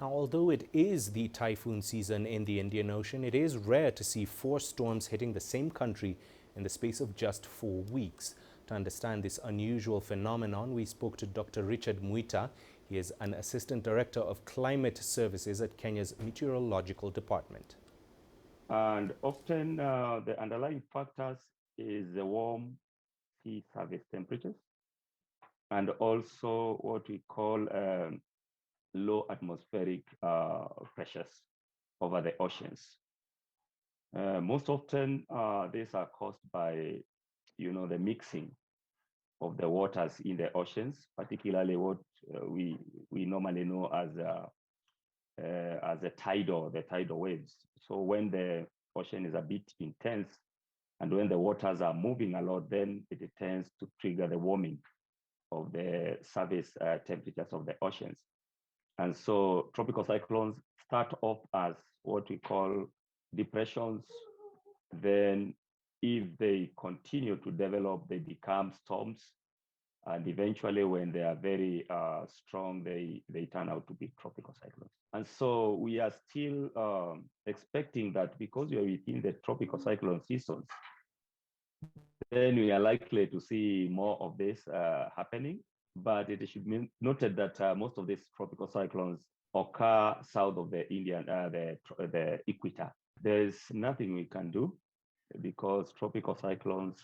Now, although it is the typhoon season in the Indian Ocean, it is rare to see four storms hitting the same country in the space of just 4 weeks. To understand this unusual phenomenon, we spoke to Dr. Richard Muita. He is an Assistant Director of Climate Services at Kenya's Meteorological Department. And often the underlying factors is the warm sea surface temperatures and also what we call low atmospheric pressures over the oceans. Most often, these are caused by, the mixing of the waters in the oceans, particularly what we normally know as the tidal waves. So when the ocean is a bit intense and when the waters are moving a lot, then it tends to trigger the warming of the surface temperatures of the oceans. And so tropical cyclones start off as what we call depressions. Then if they continue to develop, they become storms. And eventually when they are very strong, they turn out to be tropical cyclones. And so we are still expecting that because we are within the tropical cyclone seasons, then we are likely to see more of this happening. But it should be noted that most of these tropical cyclones occur south of the the equator. There's nothing we can do because tropical cyclones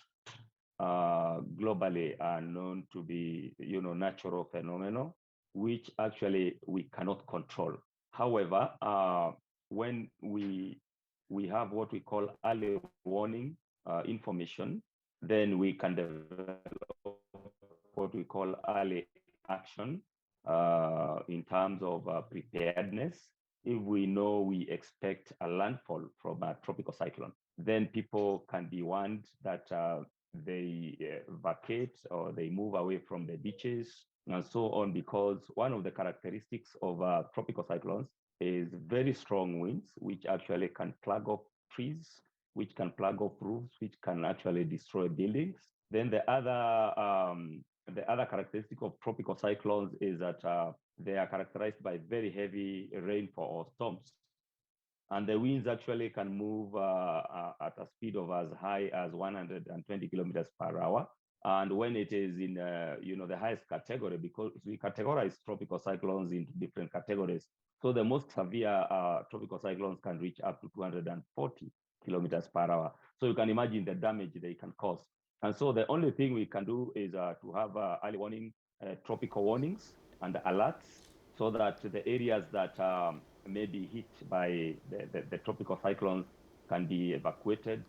globally are known to be, natural phenomena, which actually we cannot control. However, when we have what we call early warning information, then we can develop what we call early action in terms of preparedness. If we know we expect a landfall from a tropical cyclone, then people can be warned that they vacate or they move away from the beaches and so on, because one of the characteristics of tropical cyclones is very strong winds, which actually can plug up trees, which can plug up roofs, which can actually destroy buildings. Then the other characteristic of tropical cyclones is that they are characterized by very heavy rainfall or storms. And the winds actually can move at a speed of as high as 120 kilometers per hour. And when it is in the highest category, because we categorize tropical cyclones into different categories. So the most severe tropical cyclones can reach up to 240 kilometers per hour. So you can imagine the damage they can cause. And so the only thing we can do is to have early warning, tropical warnings and alerts, so that the areas that may be hit by the tropical cyclones can be evacuated